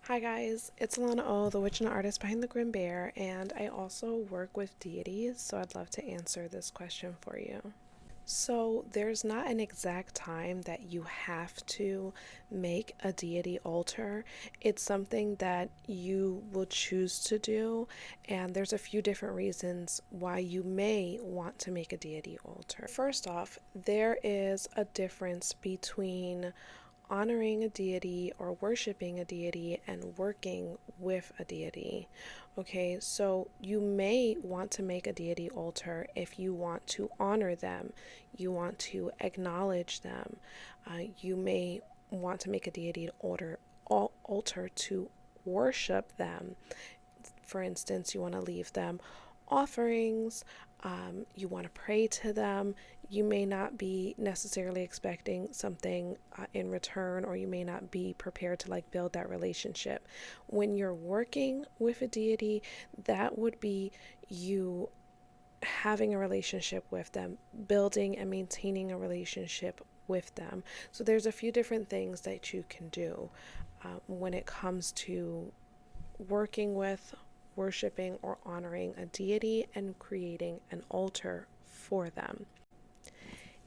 Hi guys, it's Alana O, the witch and artist behind the Grim Bear, and I also work with deities, so I'd love to answer this question for you. So there's not an exact time that you have to make a deity altar. It's something that you will choose to do, and there's a few different reasons why you may want to make a deity altar. First off, there is a difference between honoring a deity or worshiping a deity and working with a deity. Okay, so you may want to make a deity altar if you want to honor them, you want to acknowledge them. You may want to make a deity altar to worship them. For instance, you want to leave them offerings, you want to pray to them. You may not be necessarily expecting something in return, or you may not be prepared to like build that relationship. When you're working with a deity, that would be you having a relationship with them, building and maintaining a relationship with them. So there's a few different things that you can do when it comes to working with, worshiping, or honoring a deity and creating an altar for them.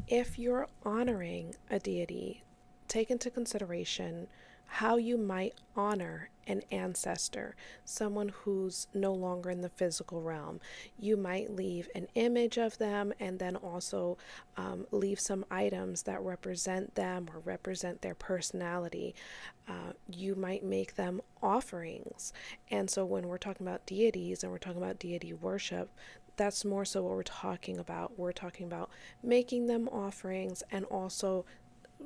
If you're honoring a deity, take into consideration how you might honor an ancestor, someone who's no longer in the physical realm. You might leave an image of them and then also leave some items that represent them or represent their personality. You might make them offerings. And so when we're talking about deities and we're talking about deity worship, that's more so what we're talking about. We're talking about making them offerings and also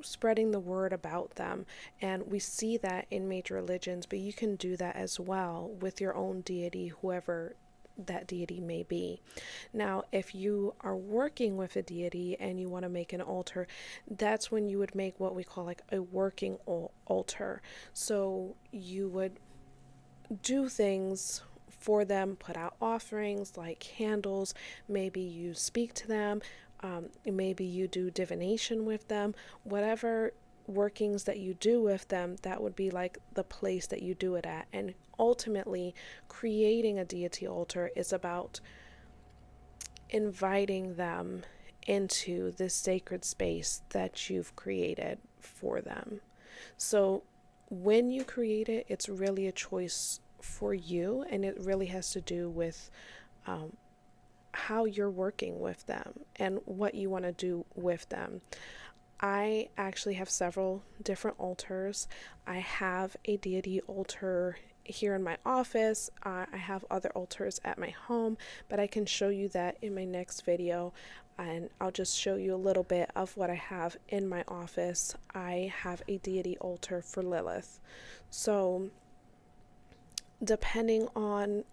spreading the word about them. And we see that in major religions, but you can do that as well with your own deity, whoever that deity may be. Now, if you are working with a deity and you want to make an altar, that's when you would make what we call like a working altar. So you would do things for them, put out offerings like candles, maybe you speak to them, maybe you do divination with them, whatever workings that you do with them, that would be like the place that you do it at. And ultimately, creating a deity altar is about inviting them into this sacred space that you've created for them. So when you create it, it's really a choice for you, and it really has to do with how you're working with them and what you want to do with them. I actually have several different altars. I have a deity altar here in my office. I have other altars at my home, but I can show you that in my next video, and I'll just show you a little bit of what I have in my office. I have a deity altar for Lilith. So depending on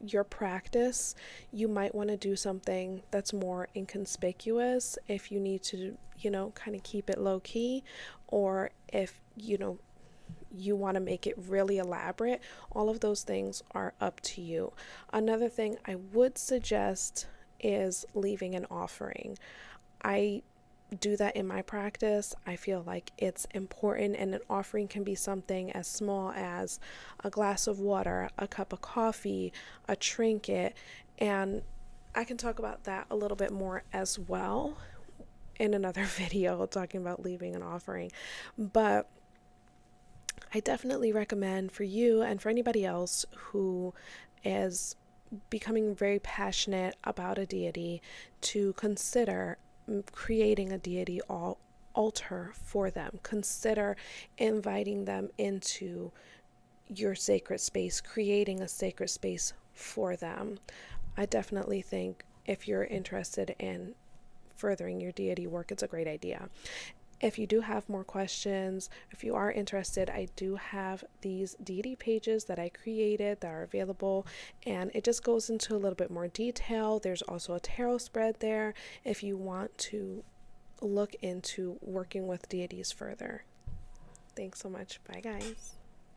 your practice, you might want to do something that's more inconspicuous if you need to, kind of keep it low key, or if, you want to make it really elaborate. All of those things are up to you. Another thing I would suggest is leaving an offering. I do that in my practice. I feel like it's important, and an offering can be something as small as a glass of water, a cup of coffee, a trinket, and I can talk about that a little bit more as well in another video talking about leaving an offering. But I definitely recommend for you and for anybody else who is becoming very passionate about a deity to consider creating a deity altar for them. Consider inviting them into your sacred space, creating a sacred space for them. I definitely think if you're interested in furthering your deity work, it's a great idea. If you do have more questions, if you are interested, I do have these deity pages that I created that are available, and it just goes into a little bit more detail. There's also a tarot spread there if you want to look into working with deities further. Thanks so much. Bye, guys.